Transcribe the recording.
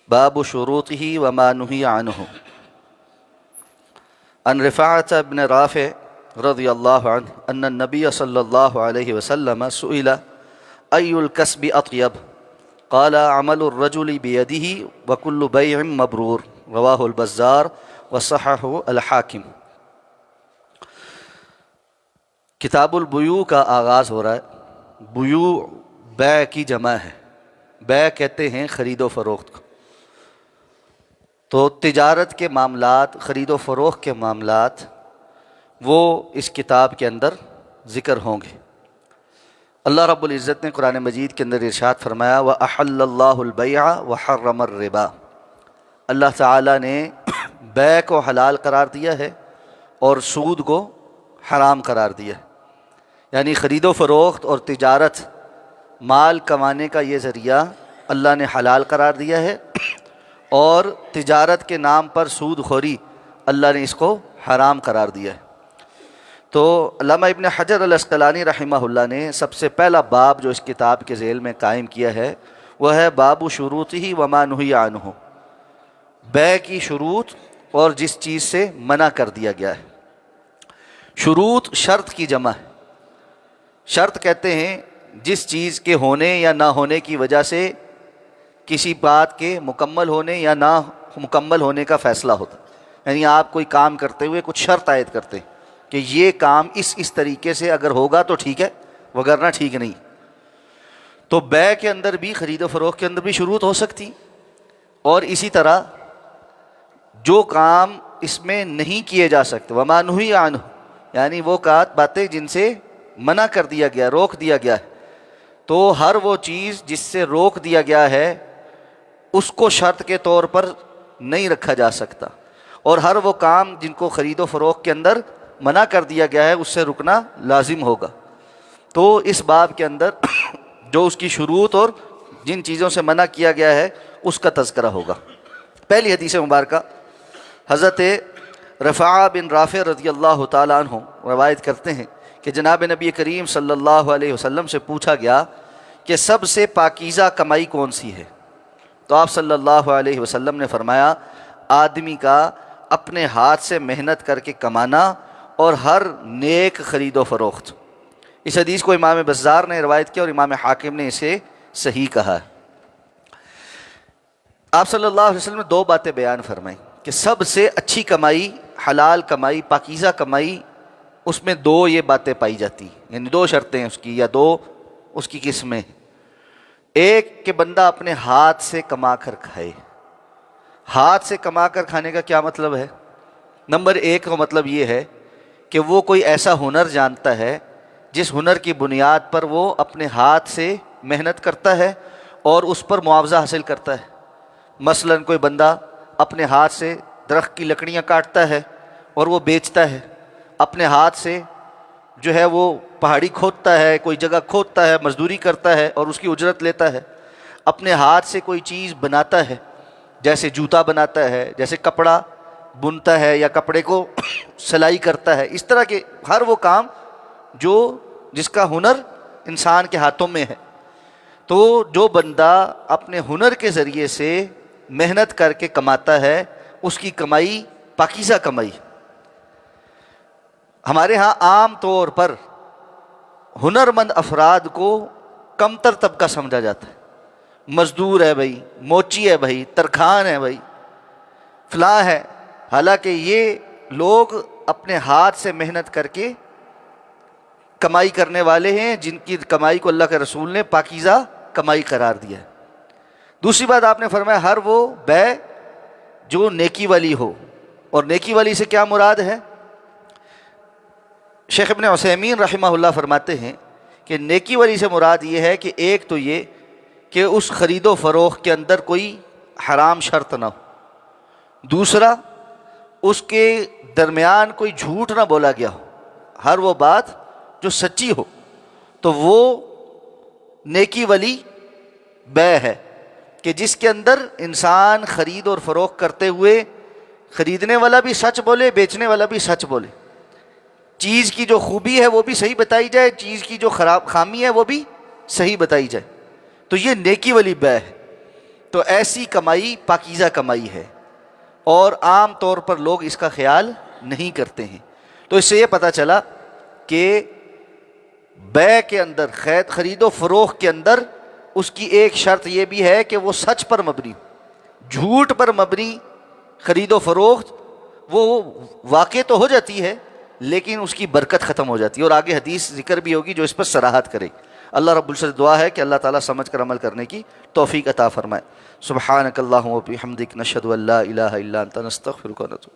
باب شروطه وما نهي عنه عن رفاعة بن رافع رضي الله عنه أن النبي صلى الله عليه وسلم سئل أي الكسب أطيب قال عمل الرجل بيده وكل بيع مبرور رواه البزار وصححه الحاکم۔ کتاب البیوع کا آغاز ہو رہا ہے۔ بیوع بیع کی جمع ہے، بیع کہتے ہیں خرید و فروخت کو۔ تو تجارت کے معاملات، خرید و فروخت کے معاملات وہ اس کتاب کے اندر ذکر ہوں گے۔ اللہ رب العزت نے قرآن مجید کے اندر ارشاد فرمایا وَأَحَلَّ اللَّهُ الْبَيْعَ وَحَرَّمَ الرِّبَا، اللہ تعالیٰ نے بیع کو حلال قرار دیا ہے اور سود کو حرام قرار دیا ہے۔ یعنی خرید و فروخت اور تجارت، مال کمانے کا یہ ذریعہ اللہ نے حلال قرار دیا ہے، اور تجارت کے نام پر سود خوری اللہ نے اس کو حرام قرار دیا ہے۔ تو علامہ ابن حجر العسقلانی رحمہ اللہ نے سب سے پہلا باب جو اس کتاب کے ذیل میں قائم کیا ہے وہ ہے باب شروطہ وما نہی عنہ، بیع کی شروط اور جس چیز سے منع کر دیا گیا ہے۔ شروط شرط کی جمع ہے۔ شرط کہتے ہیں جس چیز کے ہونے یا نہ ہونے کی وجہ سے کسی بات کے مکمل ہونے یا نہ مکمل ہونے کا فیصلہ ہوتا ہے۔ یعنی آپ کوئی کام کرتے ہوئے کچھ شرط عائد کرتے ہیں کہ یہ کام اس طریقے سے اگر ہوگا تو ٹھیک ہے، وگرنہ ٹھیک نہیں۔ تو بیع کے اندر بھی، خرید و فروخت کے اندر بھی شروط ہو سکتی، اور اسی طرح جو کام اس میں نہیں کیے جا سکتے وما نہی عنہ، یعنی وہ باتیں جن سے منع کر دیا گیا، روک دیا گیا ہے، تو ہر وہ چیز جس سے روک دیا گیا ہے اس کو شرط کے طور پر نہیں رکھا جا سکتا، اور ہر وہ کام جن کو خرید و فروخت کے اندر منع کر دیا گیا ہے اس سے رکنا لازم ہوگا۔ تو اس باب کے اندر جو اس کی شروط اور جن چیزوں سے منع کیا گیا ہے اس کا تذکرہ ہوگا۔ پہلی حدیث مبارکہ حضرت رفاعہ بن رافع رضی اللہ تعالیٰ عنہ روایت کرتے ہیں کہ جناب نبی کریم صلی اللہ علیہ وسلم سے پوچھا گیا کہ سب سے پاکیزہ کمائی کون سی ہے؟ تو آپ صلی اللہ علیہ وسلم نے فرمایا آدمی کا اپنے ہاتھ سے محنت کر کے کمانا اور ہر نیک خرید و فروخت۔ اس حدیث کو امام بزار نے روایت کیا اور امام حاکم نے اسے صحیح کہا ہے۔ آپ صلی اللہ علیہ وسلم نے دو باتیں بیان فرمائیں کہ سب سے اچھی کمائی، حلال کمائی، پاکیزہ کمائی، اس میں دو یہ باتیں پائی جاتی، یعنی دو شرطیں اس کی یا دو اس کی قسمیں۔ ایک کہ بندہ اپنے ہاتھ سے کما کر کھائے۔ ہاتھ سے کما کر کھانے کا کیا مطلب ہے؟ نمبر ایک کا مطلب یہ ہے کہ وہ کوئی ایسا ہنر جانتا ہے جس ہنر کی بنیاد پر وہ اپنے ہاتھ سے محنت کرتا ہے اور اس پر معاوضہ حاصل کرتا ہے۔ مثلا کوئی بندہ اپنے ہاتھ سے درخت کی لکڑیاں کاٹتا ہے اور وہ بیچتا ہے، اپنے ہاتھ سے جو ہے وہ پہاڑی کھودتا ہے، کوئی جگہ کھودتا ہے، مزدوری کرتا ہے اور اس کی اجرت لیتا ہے، اپنے ہاتھ سے کوئی چیز بناتا ہے، جیسے جوتا بناتا ہے، جیسے کپڑا بنتا ہے یا کپڑے کو سلائی کرتا ہے، اس طرح کے ہر وہ کام جس کا ہنر انسان کے ہاتھوں میں ہے۔ تو جو بندہ اپنے ہنر کے ذریعے سے محنت کر کے کماتا ہے اس کی کمائی پاکیزہ کمائی۔ ہمارے ہاں عام طور پر ہنرمند افراد کو کمتر طبقہ سمجھا جاتا ہے۔ مزدور ہے بھائی، موچی ہے بھائی، ترکھان ہے بھائی، فلاں ہے، حالانکہ یہ لوگ اپنے ہاتھ سے محنت کر کے کمائی کرنے والے ہیں جن کی کمائی کو اللہ کے رسول نے پاکیزہ کمائی قرار دیا ہے۔ دوسری بات آپ نے فرمایا ہر وہ بیع جو نیکی والی ہو، اور نیکی والی سے کیا مراد ہے؟ شیخ ابن عثیمین رحمہ اللہ فرماتے ہیں کہ نیکی والی سے مراد یہ ہے کہ ایک تو یہ کہ اس خرید و فروخت کے اندر کوئی حرام شرط نہ ہو، دوسرا اس کے درمیان کوئی جھوٹ نہ بولا گیا ہو، ہر وہ بات جو سچی ہو، تو وہ نیکی والی بیع ہے کہ جس کے اندر انسان خرید اور فروخت کرتے ہوئے خریدنے والا بھی سچ بولے، بیچنے والا بھی سچ بولے، چیز کی جو خوبی ہے وہ بھی صحیح بتائی جائے، چیز کی جو خامی ہے وہ بھی صحیح بتائی جائے، تو یہ نیکی والی بیع ہے۔ تو ایسی کمائی پاکیزہ کمائی ہے، اور عام طور پر لوگ اس کا خیال نہیں کرتے ہیں۔ تو اس سے یہ پتہ چلا کہ بیع کے اندر، خرید و فروخت کے اندر اس کی ایک شرط یہ بھی ہے کہ وہ سچ پر مبنی، جھوٹ پر مبنی خرید و فروخت وہ واقع تو ہو جاتی ہے لیکن اس کی برکت ختم ہو جاتی ہے، اور آگے حدیث ذکر بھی ہوگی جو اس پر صراحت کرے۔ اللہ رب العزت دعا ہے کہ اللہ تعالیٰ سمجھ کر عمل کرنے کی توفیق عطا فرمائے۔ سبحانک اللہم و بحمدک، نشہد ان لا الہ الا انت، نستغفرک و نتوب۔